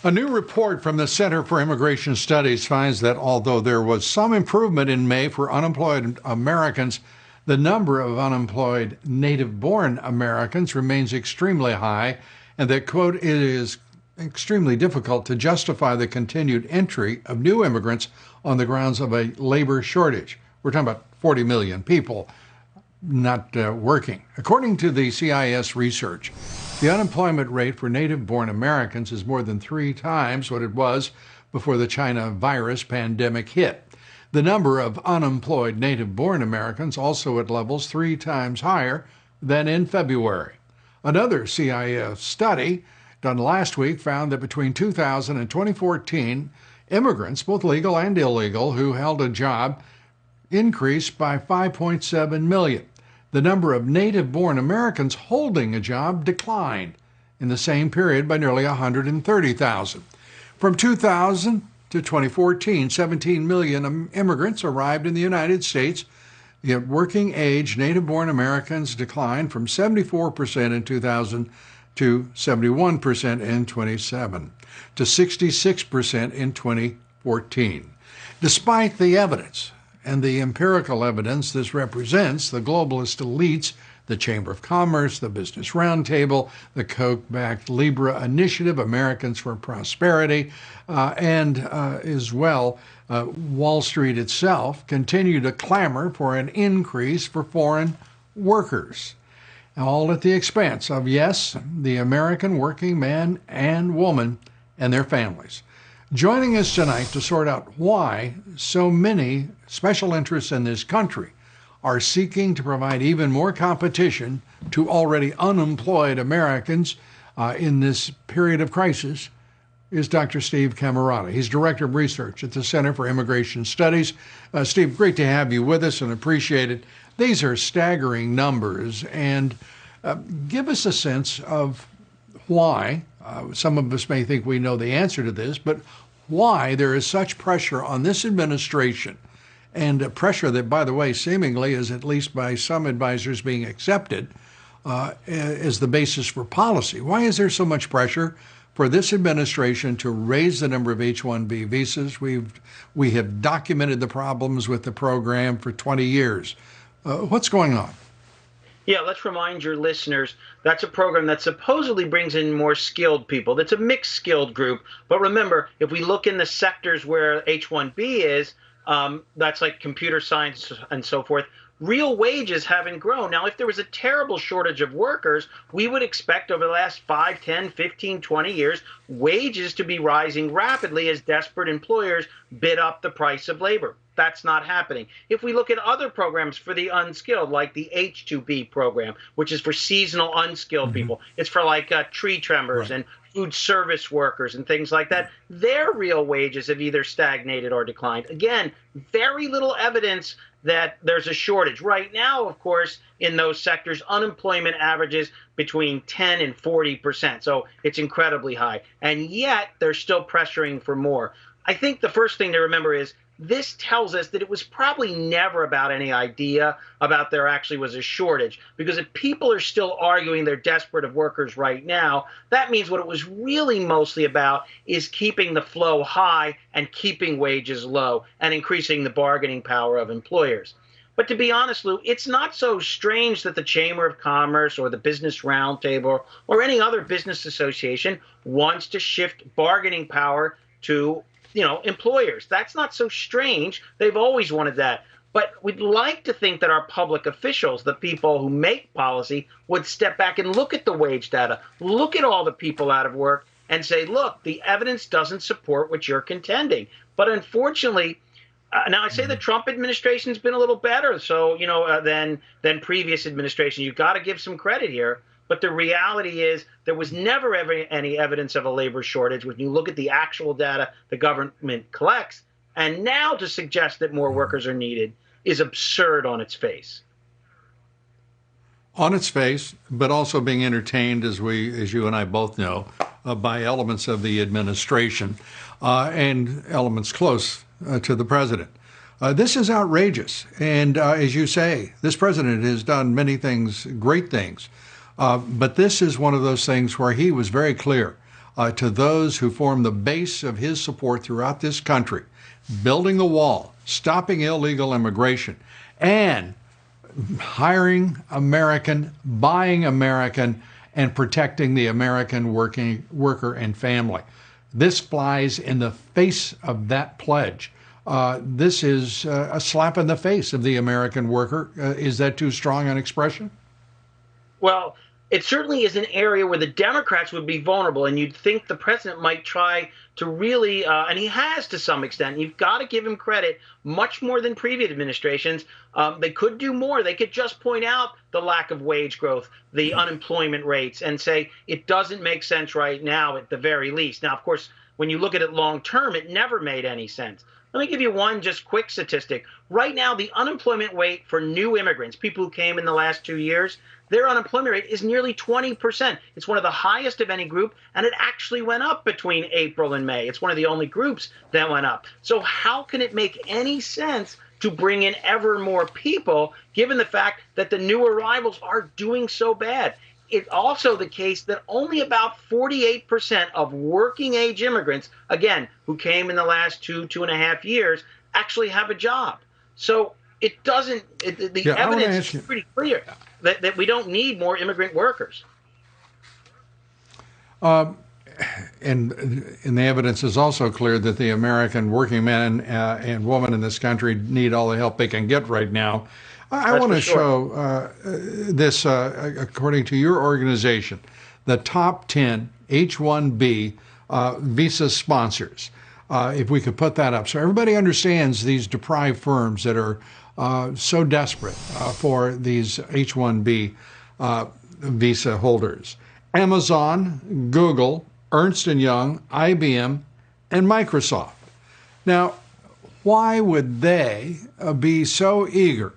A new report from the Center for Immigration Studies finds that although there was some improvement in May for unemployed Americans, the number of unemployed native-born Americans remains extremely high, and that, quote, it is extremely difficult to justify the continued entry of new immigrants on the grounds of a labor shortage. We're talking about 40 million people not working. According to the CIS research, the unemployment rate for native-born Americans is more than 3 times what it was before the China virus pandemic hit. The number of unemployed native-born Americans also at levels 3 times higher than in February. Another CIS study done last week found that between 2000 and 2014, immigrants, both legal and illegal, who held a job increased by 5.7 million. The number of native-born Americans holding a job declined in the same period by nearly 130,000. From 2000 to 2014, 17 million immigrants arrived in the United States, yet working-age native-born Americans declined from 74% in 2000 to 71% in 2007, to 66% in 2014. Despite the evidence and the empirical evidence this represents, the globalist elites, the Chamber of Commerce, the Business Roundtable, the Koch-backed Libra Initiative, Americans for Prosperity, and as well, Wall Street itself, continue to clamor for an increase for foreign workers, all at the expense of, yes, the American working man and woman and their families. Joining us tonight to sort out why so many special interests in this country are seeking to provide even more competition to already unemployed Americans in this period of crisis is Dr. Steve Camarota. He's Director of Research at the Center for Immigration Studies. Steve, great to have you with us and appreciate it. These are staggering numbers, and give us a sense of why. Some of us may think we know the answer to this, but why there is such pressure on this administration, and a pressure that, by the way, seemingly is, at least by some advisors, being accepted as the basis for policy. Why is there so much pressure for this administration to raise the number of H-1B visas? We have documented the problems with the program for 20 years. What's going on? Yeah, let's remind your listeners, that's a program that supposedly brings in more skilled people. That's a mixed skilled group. But remember, if we look in the sectors where H-1B is, that's like computer science and so forth, real wages haven't grown. Now, if there was a terrible shortage of workers, we would expect over the last 5, 10, 15, 20 years, wages to be rising rapidly as desperate employers bid up the price of labor. That's not happening. If we look at other programs for the unskilled, like the H-2B program, which is for seasonal unskilled people, it's for like tree trimmers and food service workers and things like that, their real wages have either stagnated or declined. Again, very little evidence that there's a shortage. Right now, of course, in those sectors, unemployment averages between 10 and 40%. So it's incredibly high. And yet they're still pressuring for more. I think the first thing to remember is this tells us that it was probably never about any idea about there actually was a shortage, because if people are still arguing they're desperate of workers right now, that means what it was really mostly about is keeping the flow high and keeping wages low and increasing the bargaining power of employers. But to be honest, Lou, it's not so strange that the Chamber of Commerce or the Business Roundtable or any other business association wants to shift bargaining power to employers. That's not so strange. They've always wanted that. But we'd like to think that our public officials, the people who make policy, would step back and look at the wage data, look at all the people out of work and say, look, the evidence doesn't support what you're contending. But unfortunately, now I say the Trump administration's been a little better, than previous administration. You've got to give some credit here. But the reality is there was never ever any evidence of a labor shortage when you look at the actual data the government collects. And now to suggest that more workers are needed is absurd on its face. On its face, but also being entertained, as you and I both know, by elements of the administration and elements close to the president. This is outrageous. And as you say, this president has done many things, great things. But this is one of those things where he was very clear. to those who form the base of his support throughout this country, building the wall, stopping illegal immigration, and hiring American, buying American, and protecting the American working worker and family. This flies in the face of that pledge. This is a slap in the face of the American worker. Is that too strong an expression? Well, it certainly is an area where the Democrats would be vulnerable, and you'd think the president might try to really, and he has to some extent. You've got to give him credit, much more than previous administrations. They could do more. They could just point out the lack of wage growth, the unemployment rates, and say it doesn't make sense right now at the very least. Now, of course, when you look at it long term, it never made any sense. Let me give you one just quick statistic. Right now, the unemployment rate for new immigrants, people who came in the last 2 years, their unemployment rate is nearly 20%. It's one of the highest of any group, and it actually went up between April and May. It's one of the only groups that went up. So how can it make any sense to bring in ever more people, given the fact that the new arrivals are doing so bad? It's also the case that only about 48% of working age immigrants, again, who came in the last 2.5 years, actually have a job. So it doesn't, the evidence is pretty clear that we don't need more immigrant workers. And the evidence is also clear that the American working men and women in this country need all the help they can get right now. I want to show this, according to your organization, the top 10 H-1B visa sponsors. If we could put that up so everybody understands these deprived firms that are so desperate for these H-1B visa holders. Amazon, Google, Ernst & Young, IBM, and Microsoft. Now, why would they be so eager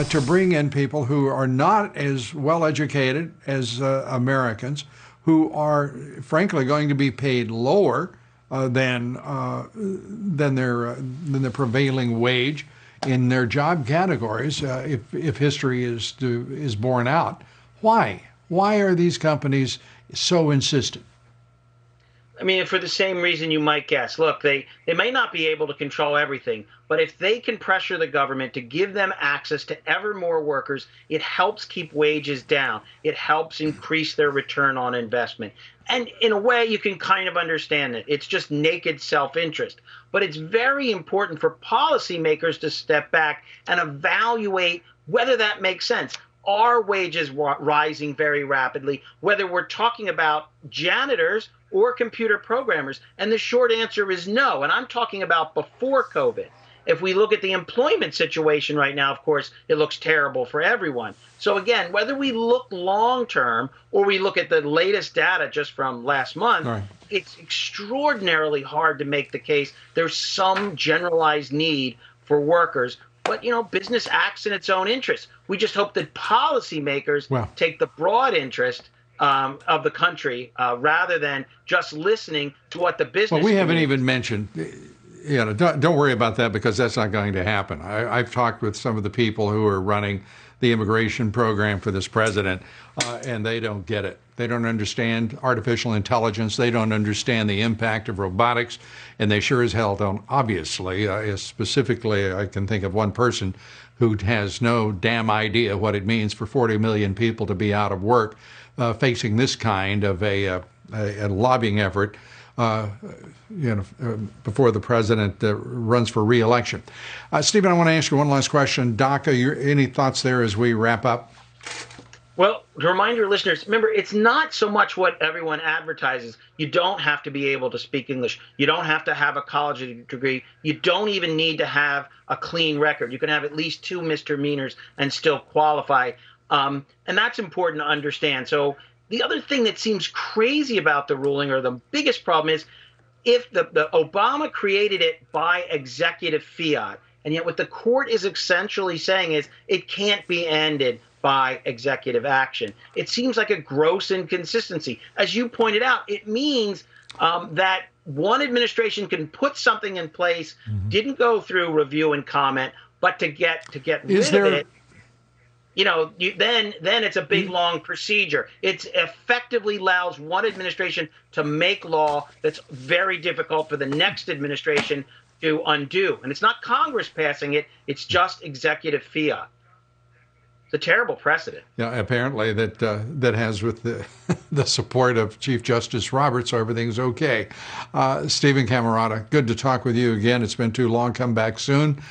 to bring in people who are not as well educated as Americans, who are frankly going to be paid lower than their prevailing wage in their job categories if history is borne out? Why are these companies so insistent? I mean, for the same reason you might guess. Look, they may not be able to control everything, but if they can pressure the government to give them access to ever more workers, it helps keep wages down. It helps increase their return on investment. And in a way, you can kind of understand it. It's just naked self-interest. But it's very important for policymakers to step back and evaluate whether that makes sense. Are wages rising very rapidly, whether we're talking about janitors or computer programmers? And the short answer is no. And I'm talking about before COVID. If we look at the employment situation right now, of course, it looks terrible for everyone. So again, whether we look long term or we look at the latest data just from last month, right, it's extraordinarily hard to make the case there's some generalized need for workers. But, business acts in its own interest. We just hope that policymakers take the broad interest of the country rather than just listening to what the business. Well, we haven't even mentioned, don't worry about that because that's not going to happen. I've talked with some of the people who are running the immigration program for this president, and they don't get it. They don't understand artificial intelligence. They don't understand the impact of robotics, and they sure as hell don't. Obviously, specifically, I can think of one person who has no damn idea what it means for 40 million people to be out of work, facing this kind of a lobbying effort, before the president runs for re-election. Stephen, I want to ask you one last question. DACA, any thoughts there as we wrap up? Well, to remind your listeners, remember, it's not so much what everyone advertises. You don't have to be able to speak English. You don't have to have a college degree. You don't even need to have a clean record. You can have at least 2 misdemeanors and still qualify. And that's important to understand. So the other thing that seems crazy about the ruling, or the biggest problem, is if the Obama created it by executive fiat, and yet what the court is essentially saying is it can't be ended by executive action. It seems like a gross inconsistency. As you pointed out, it means that one administration can put something in place, didn't go through review and comment, but to get rid of it. then it's a big long procedure. It effectively allows one administration to make law that's very difficult for the next administration to undo. And it's not Congress passing it, it's just executive fiat. It's a terrible precedent. Yeah, apparently that has with the the support of Chief Justice Roberts, so everything's okay. Stephen Camarota, good to talk with you again. It's been too long. Come back soon.